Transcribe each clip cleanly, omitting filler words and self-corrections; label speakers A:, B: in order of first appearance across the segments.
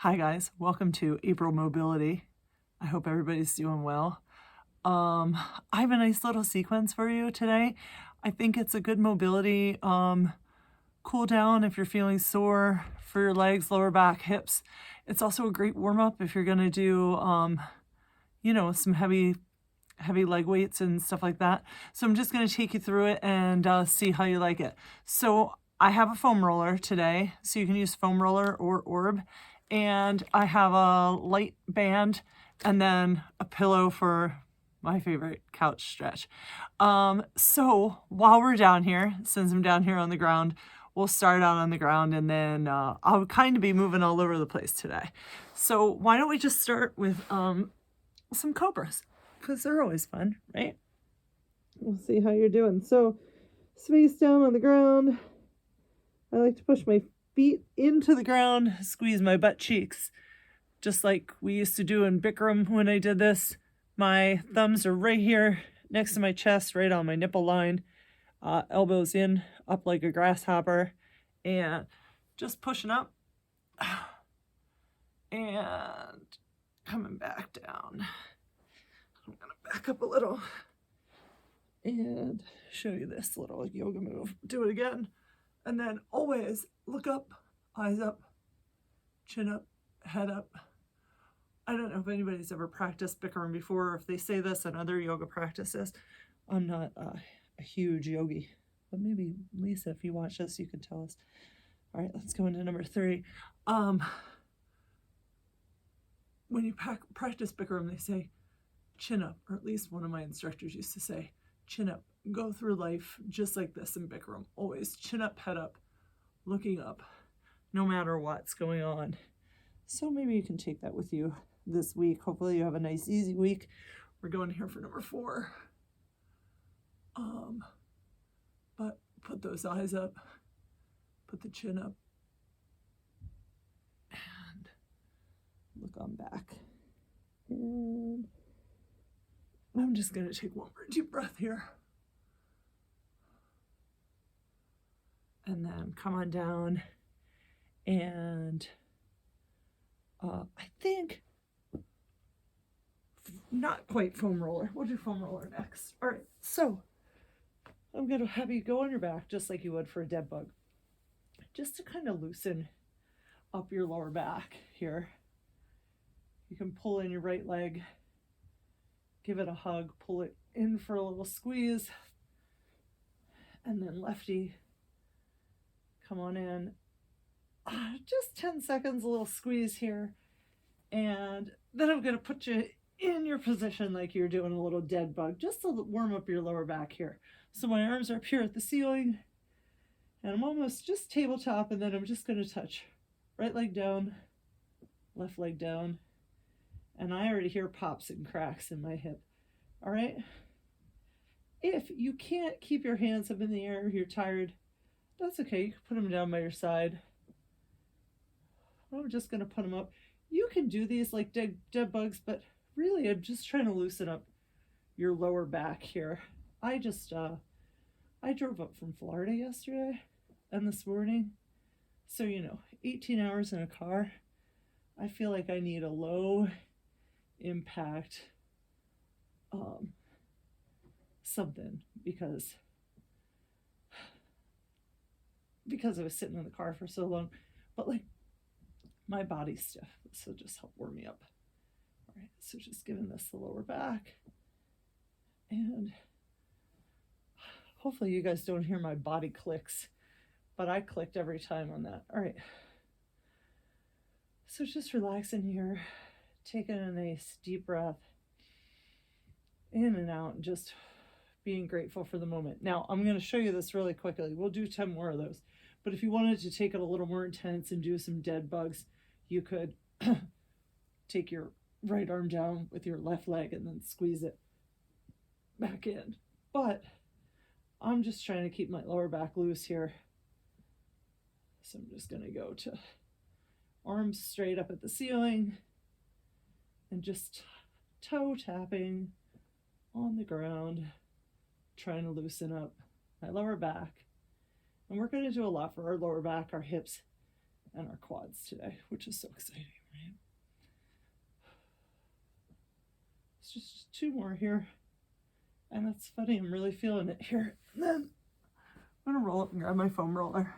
A: Hi guys, welcome to April Mobility. I hope everybody's doing well. I have a nice little sequence for you today. I think it's a good mobility cool down if you're feeling sore for your legs, lower back, hips. It's also a great warm up if you're gonna do some heavy leg weights and stuff like that. So I'm just gonna take you through it and see how you like it. So I have a foam roller today, so you can use foam roller or orb. And I have a light band and then a pillow for my favorite couch stretch. So while we're down here, since I'm down here on the ground, we'll start out on the ground and then I'll kind of be moving all over the place today. So why don't we just start with some cobras, because they're always fun, right? We'll see how you're doing. So space down on the ground. I like to push my feet into the ground, squeeze my butt cheeks, just like we used to do in Bikram when I did this. My thumbs are right here next to my chest, right on my nipple line, elbows in, up like a grasshopper, and just pushing up and coming back down. I'm gonna back up a little and show you this little yoga move. Do it again. And then always look up, eyes up, chin up, head up. I don't know if anybody's ever practiced Bikram before, or if they say this in other yoga practices. I'm not a huge yogi, but maybe Lisa, if you watch this, you could tell us. All right, let's go into number 3. When you practice Bikram, they say chin up, or at least one of my instructors used to say chin up. Go through life just like this in Bikram. Always chin up, head up, looking up, no matter what's going on. So maybe you can take that with you this week. Hopefully you have a nice, easy week. We're going here for number 4. But put those eyes up, put the chin up, and look on back. And I'm just going to take one more deep breath here. And then come on down, and I think not quite foam roller. We'll do foam roller next. All right, so I'm going to have you go on your back just like you would for a dead bug, just to kind of loosen up your lower back here. You can pull in your right leg, give it a hug, pull it in for a little squeeze, and then lefty, come on in. Just 10 seconds, a little squeeze here. And then I'm going to put you in your position like you're doing a little dead bug, just to warm up your lower back here. So my arms are up here at the ceiling, and I'm almost just tabletop, and then I'm just going to touch right leg down, left leg down, and I already hear pops and cracks in my hip. All right? If you can't keep your hands up in the air, you're tired, that's okay. You can put them down by your side. I'm just going to put them up. You can do these like dead bugs, but really I'm just trying to loosen up your lower back here. I drove up from Florida yesterday and this morning. So, 18 hours in a car. I feel like I need a low impact something because I was sitting in the car for so long. But like, my body's stiff, so just help warm me up. All right, so just giving this the lower back, and hopefully you guys don't hear my body clicks, but I clicked every time on that. All right, so just relaxing here, taking a nice deep breath in and out, and just being grateful for the moment. Now I'm going to show you this really quickly. We'll do 10 more of those, but if you wanted to take it a little more intense and do some dead bugs, you could take your right arm down with your left leg and then squeeze it back in. But I'm just trying to keep my lower back loose here. So I'm just going to go to arms straight up at the ceiling and just toe tapping on the ground, trying to loosen up my lower back. And we're going to do a lot for our lower back, our hips, and our quads today, which is so exciting, right? 2 more here. And it's funny, I'm really feeling it here. And then I'm gonna roll up and grab my foam roller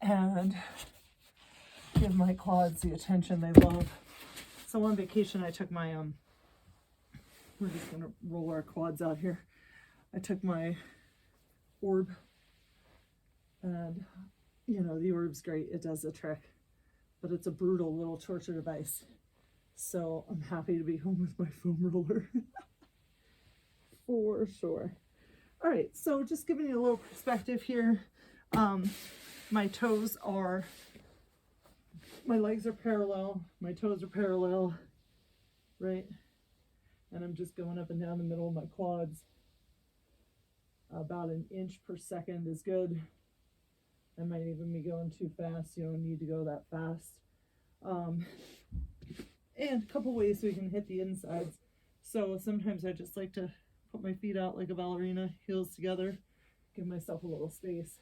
A: and give my quads the attention they love. So on vacation, I took my, we're just gonna roll our quads out here. I took my orb, and you know, the orb's great, it does the trick, but it's a brutal little torture device. So I'm happy to be home with my foam roller. For sure. All right, so just giving you a little perspective here. My toes are, my legs are parallel, my toes are parallel, right? And I'm just going up and down the middle of my quads. About 1 inch per second is good. I might even be going too fast. You don't need to go that fast. And a couple ways we can hit the insides. So sometimes I just like to put my feet out like a ballerina, heels together, give myself a little space,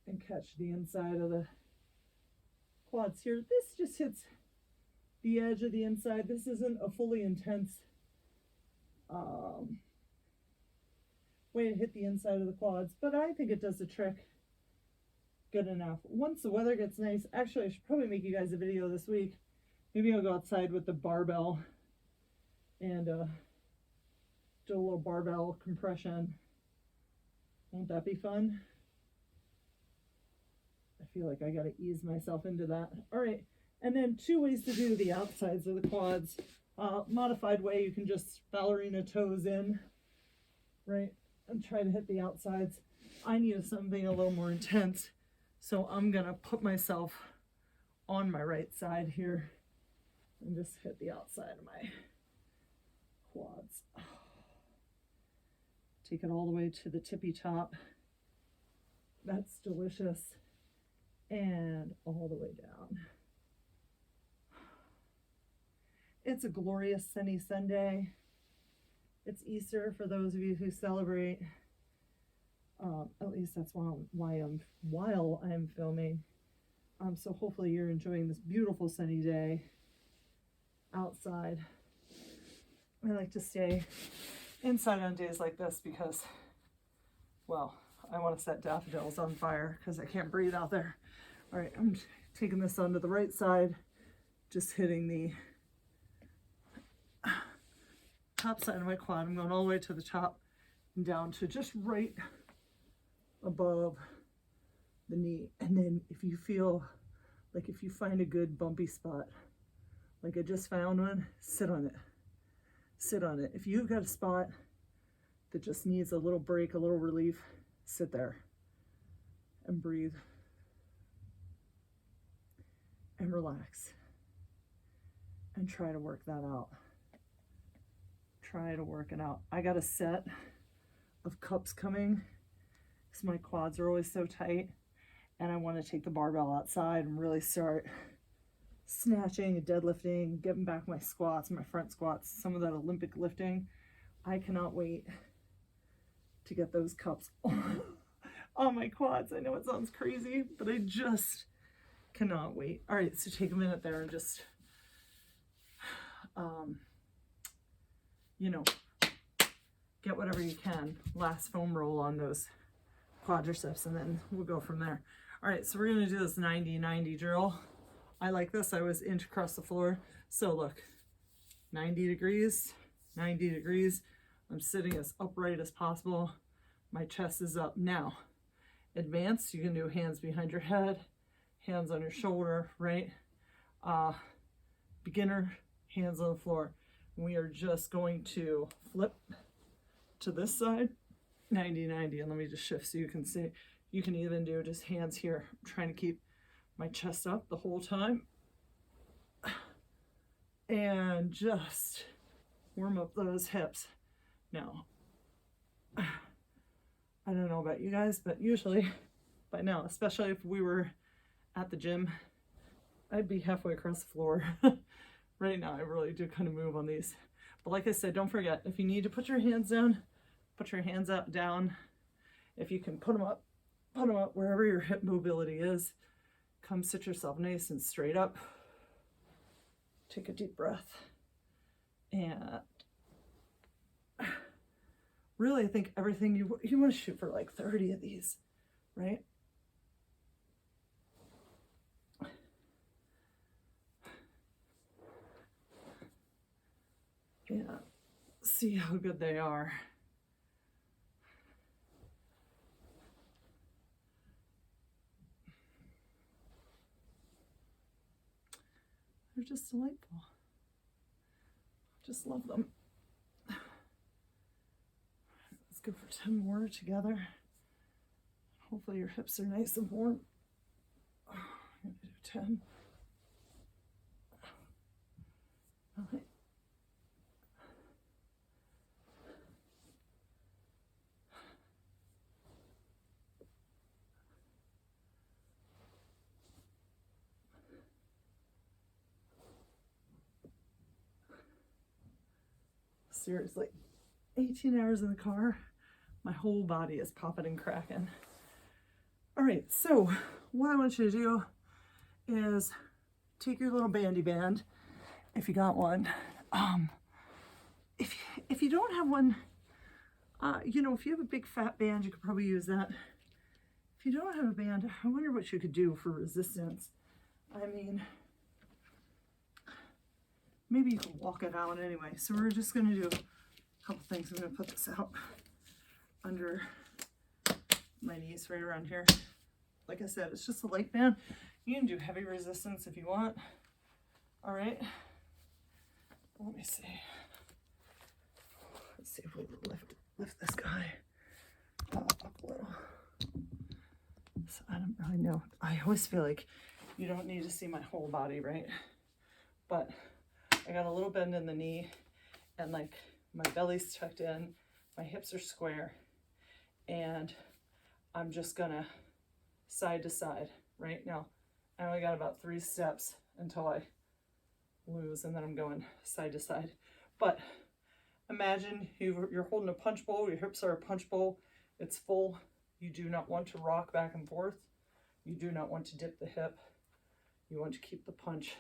A: and catch the inside of the quads here. This just hits the edge of the inside. This isn't a fully intense way to hit the inside of the quads, but I think it does the trick good enough. Once the weather gets nice, actually I should probably make you guys a video this week. Maybe I'll go outside with the barbell and do a little barbell compression. Won't that be fun? I feel like I gotta ease myself into that. All right, and then 2 ways to do the outsides of the quads. Modified way, you can just ballerina toes in, right, and try to hit the outsides. I need something a little more intense, so I'm gonna put myself on my right side here and just hit the outside of my quads. Take it all the way to the tippy top. That's delicious. And all the way down. It's a glorious sunny Sunday. It's Easter for those of you who celebrate. At least that's while I'm filming. So hopefully you're enjoying this beautiful sunny day outside. I like to stay inside on days like this because, well, I want to set daffodils on fire because I can't breathe out there. All right, I'm taking this onto the right side, just hitting the top side of my quad. I'm going all the way to the top and down to just right above the knee. And then if you feel like, if you find a good bumpy spot, like I just found one, sit on it. Sit on it. If you've got a spot that just needs a little break, a little relief, sit there and breathe and relax and try to work that out. Try to work it out. I got a set of cups coming because my quads are always so tight, and I want to take the barbell outside and really start snatching and deadlifting, getting back my squats, my front squats, some of that Olympic lifting. I cannot wait to get those cups on my quads. I know it sounds crazy, but I just cannot wait. All right, so take a minute there and just, you know, get whatever you can. Last foam roll on those quadriceps, and then we'll go from there. All right, so we're gonna do this 90-90 drill. I like this. I always inch across the floor. So look, 90 degrees, 90 degrees. I'm sitting as upright as possible. My chest is up. Now, advanced, you can do hands behind your head, hands on your shoulder, right? Beginner, hands on the floor. We are just going to flip to this side, 90-90, and let me just shift so you can see. You can even do just hands here. I'm trying to keep my chest up the whole time. And just warm up those hips. Now, I don't know about you guys, but usually by now, especially if we were at the gym, I'd be halfway across the floor. Right now, I really do kind of move on these. But like I said, don't forget, if you need to put your hands down, put your hands up, down. If you can put them up wherever your hip mobility is. Come sit yourself nice and straight up. Take a deep breath. And really, I think everything you want to shoot for like 30 of these, right? Yeah, see how good they are. They're just delightful. Just love them. Let's go for 10 more together. Hopefully your hips are nice and warm. I'm gonna do 10. All right. Seriously, 18 hours in the car, my whole body is popping and cracking. All right, so what I want you to do is take your little bandy band, if you got one. If you don't have one, you know, if you have a big fat band, you could probably use that. If you don't have a band, I wonder what you could do for resistance. I mean, maybe you could walk it out anyway. So we're just gonna do a couple things. I'm gonna put this out under my knees right around here. Like I said, it's just a light band. You can do heavy resistance if you want. All right. Let me see. Let's see if we lift this guy up a little. So I don't really know. I always feel like you don't need to see my whole body, right? But I got a little bend in the knee, and like my belly's tucked in, my hips are square, and I'm just gonna side to side right now. I only got about 3 steps until I lose, and then I'm going side to side. But imagine you're holding a punch bowl, your hips are a punch bowl, it's full. You do not want to rock back and forth. You do not want to dip the hip. You want to keep the punch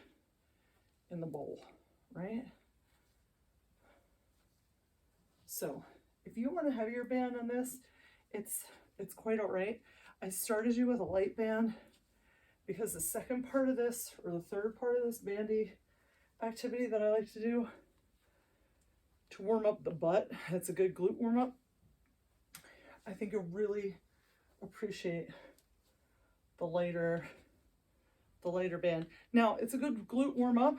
A: in the bowl, right? So if you want a heavier band on this, it's quite all right. I started you with a light band because the second part of this, or the third part of this bandy activity that I like to do to warm up the butt, it's a good glute warm up. I think you'll really appreciate the lighter band. Now, it's a good glute warm up,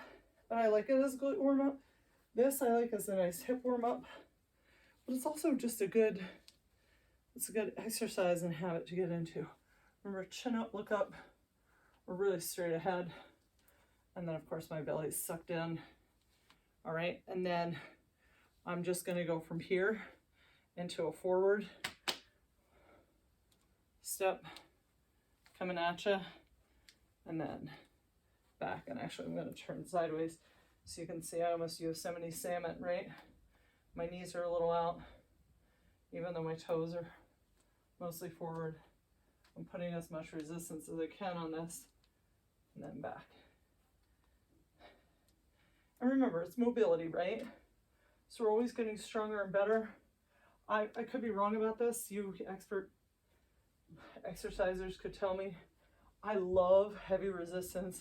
A: and I like it as a glute warm up. This I like as a nice hip warm up, but it's also just a good exercise and habit to get into. Remember, chin up, look up. We're really straight ahead. And then of course my belly's sucked in. All right, and then I'm just gonna go from here into a forward step, coming at you, and then back. And actually I'm gonna turn sideways so you can see I almost Yosemite Sam it, right? My knees are a little out, even though my toes are mostly forward. I'm putting as much resistance as I can on this, and then back. And remember, it's mobility, right? So we're always getting stronger and better. I could be wrong about this. You expert exercisers could tell me. I love heavy resistance.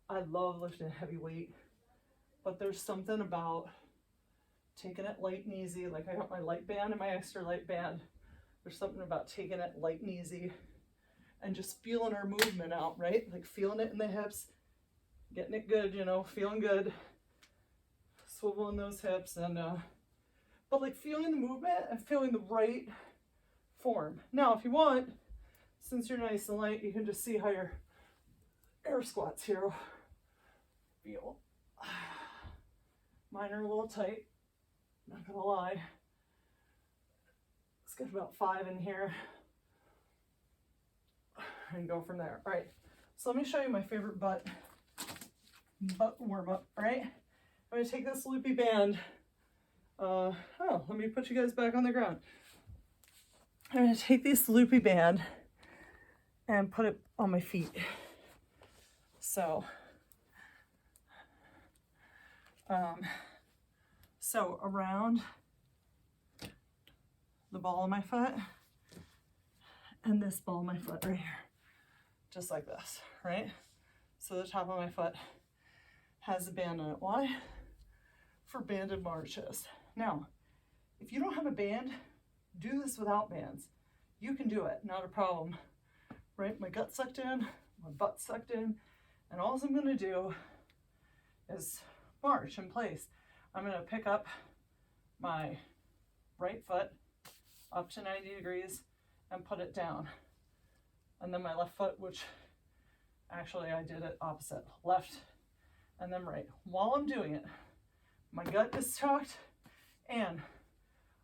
A: I love lifting heavy weight. But there's something about taking it light and easy. Like I got my light band and my extra light band. There's something about taking it light and easy and just feeling our movement out, right? Like feeling it in the hips, getting it good, you know, feeling good, swiveling those hips, and but like feeling the movement and feeling the right form. Now, if you want, since you're nice and light, you can just see how your air squats here feel. Mine are a little tight, not gonna lie. Let's get about 5 in here and go from there. All right, so let me show you my favorite butt warm up. All right, I'm gonna take this loopy band. Let me put you guys back on the ground. I'm gonna take this loopy band and put it on my feet. So So around the ball of my foot and this ball of my foot right here, just like this, right? So the top of my foot has a band on it. Why? For banded marches. Now, if you don't have a band, do this without bands. You can do it, not a problem, right? My gut sucked in, my butt sucked in, and all I'm gonna do is march in place. I'm gonna pick up my right foot up to 90 degrees and put it down. And then my left foot, which actually I did it opposite, left and then right. While I'm doing it, my gut is tucked and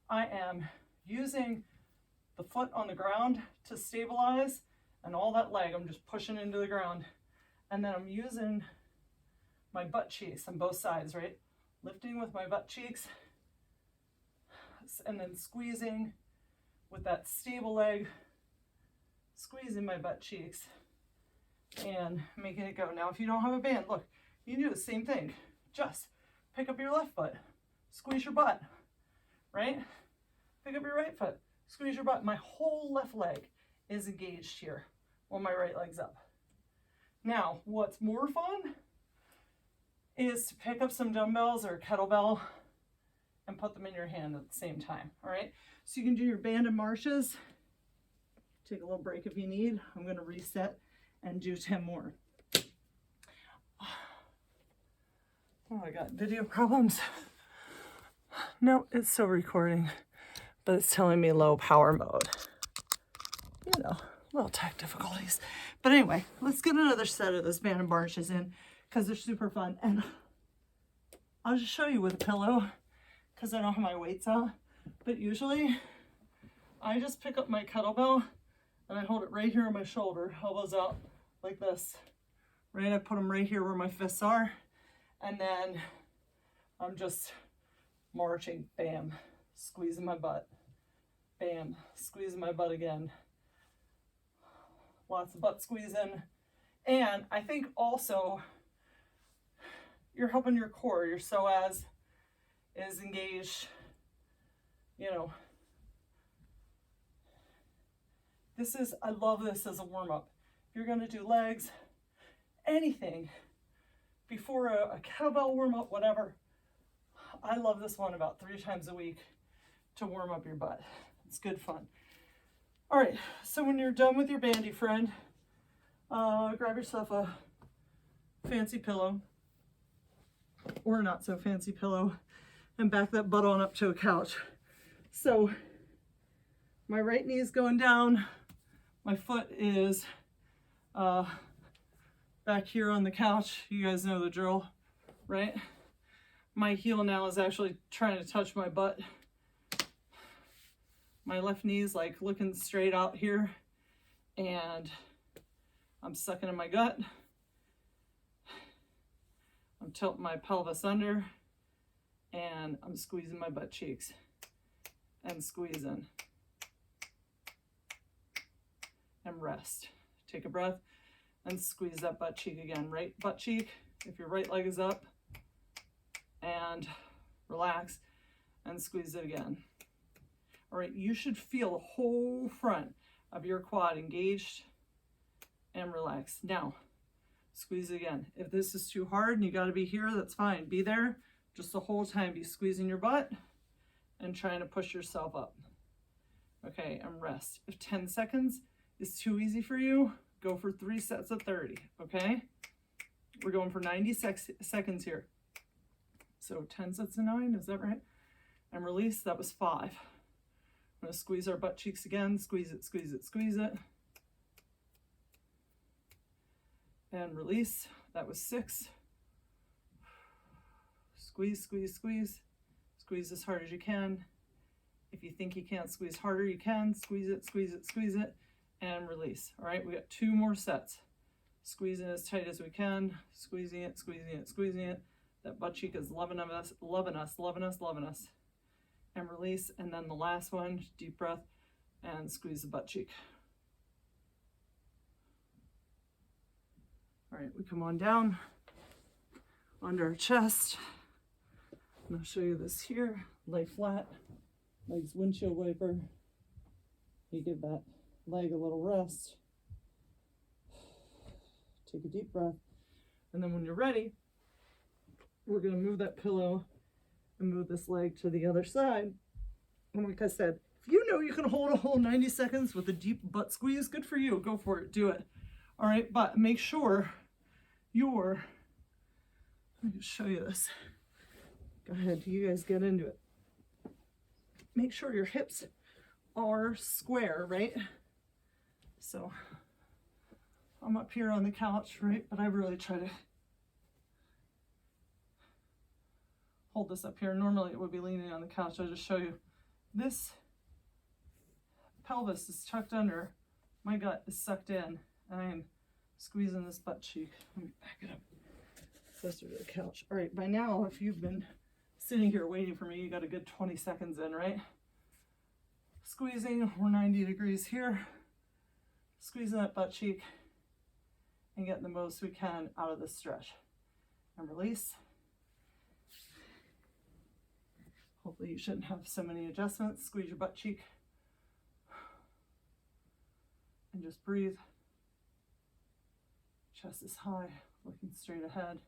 A: I am using the foot on the ground to stabilize, and all that leg I'm just pushing into the ground. And then I'm using my butt cheeks on both sides, right? Lifting with my butt cheeks and then squeezing with that stable leg, squeezing my butt cheeks and making it go. Now, if you don't have a band, look, you can do the same thing. Just pick up your left foot, squeeze your butt, right? Pick up your right foot, squeeze your butt. My whole left leg is engaged here while my right leg's up. Now, what's more fun is to pick up some dumbbells or a kettlebell and put them in your hand at the same time, all right? So you can do your banded marches. Take a little break if you need. I'm gonna reset and do 10 more. Oh, I got video problems. No, it's still recording, but it's telling me low power mode. You know, little tech difficulties. But anyway, let's get another set of those banded marches in because they're super fun. And I'll just show you with a pillow because I don't have my weights out. But usually I just pick up my kettlebell and I hold it right here on my shoulder, elbows out like this, right? I put them right here where my fists are. And then I'm just marching, bam, squeezing my butt, bam, squeezing my butt again. Lots of butt squeezing. And I think also you're helping your core, your psoas is engaged, you know. I love this as a warm-up. If you're gonna do legs, anything, before a kettlebell warm-up, whatever, I love this one about 3 times a week to warm up your butt. It's good fun. All right, so when you're done with your bandy friend, grab yourself a fancy pillow or not so fancy pillow and back that butt on up to a couch. So my right knee is going down. My foot is back here on the couch. You guys know the drill, right? My heel now is actually trying to touch my butt. My left knee is like looking straight out here and I'm sucking in my gut. I'm tilting my pelvis under and I'm squeezing my butt cheeks and squeezing and rest. Take a breath and squeeze that butt cheek again. Right butt cheek, if your right leg is up, and relax and squeeze it again. All right, you should feel the whole front of your quad engaged and relaxed. Now, squeeze it again. If this is too hard and you gotta be here, that's fine. Be there just the whole time. Be squeezing your butt and trying to push yourself up. Okay, and rest. If 10 seconds is too easy for you, go for 3 sets of 30, okay? We're going for 90 seconds here. So 10 sets of 9, is that right? And release, that was 5. I'm gonna squeeze our butt cheeks again, squeeze it, squeeze it, squeeze it. And release, that was 6. Squeeze, squeeze, squeeze. Squeeze as hard as you can. If you think you can't squeeze harder, you can. Squeeze it, squeeze it, squeeze it, and release. All right, we got 2 more sets. Squeezing as tight as we can, squeezing it, squeezing it, squeezing it. That butt cheek is loving us, loving us, loving us, loving us. And release, and then the last one, deep breath, and squeeze the butt cheek. All right, we come on down, under our chest, And I'll show you this here. Lay flat, legs windshield wiper. You give that leg a little rest. Take a deep breath. And then when you're ready, we're gonna move that pillow and move this leg to the other side. And like I said, if you know you can hold a whole 90 seconds with a deep butt squeeze, good for you. Go for it, do it. All right, but make sure let me just show you this. Go ahead, you guys get into it. Make sure your hips are square, right? So I'm up here on the couch, right? But I really try to hold this up here. Normally it would be leaning on the couch. I'll just show you. This pelvis is tucked under. My gut is sucked in, and I am squeezing this butt cheek. Let me back it up closer to the couch. All right, by now, if you've been sitting here waiting for me, you got a good 20 seconds in, right? Squeezing, we're 90 degrees here. Squeezing that butt cheek and getting the most we can out of this stretch. And release. Hopefully you shouldn't have so many adjustments. Squeeze your butt cheek. And just breathe. Chest is high, looking straight ahead.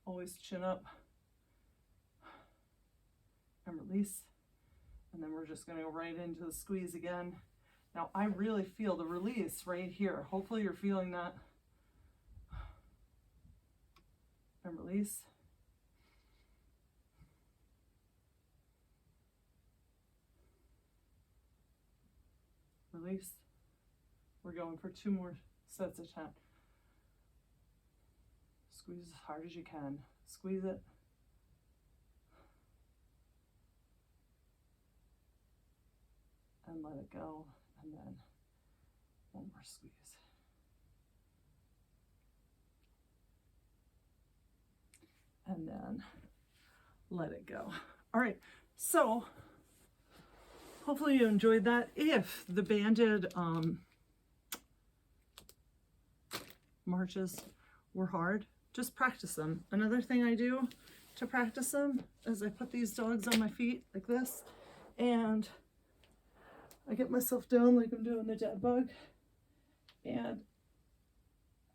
A: Always chin up. And release. And then we're just going to go right into the squeeze again. Now I really feel the release right here. Hopefully you're feeling that. And release. Release. We're going for 2 more sets of 10. Squeeze as hard as you can. Squeeze it. And let it go. And then 1 more squeeze. And then let it go. All right, so hopefully you enjoyed that. If the banded marches were hard, just practice them. Another thing I do to practice them is I put these dogs on my feet like this, and I get myself down like I'm doing the dead bug, and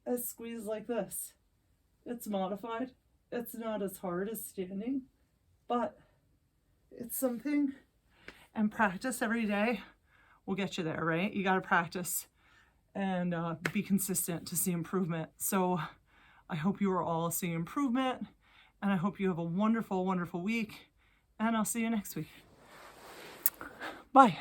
A: I squeeze like this. It's modified. It's not as hard as standing, but it's something, and practice every day will get you there, right? You got to practice and be consistent to see improvement. So I hope you are all seeing improvement, and I hope you have a wonderful, wonderful week, and I'll see you next week. Bye.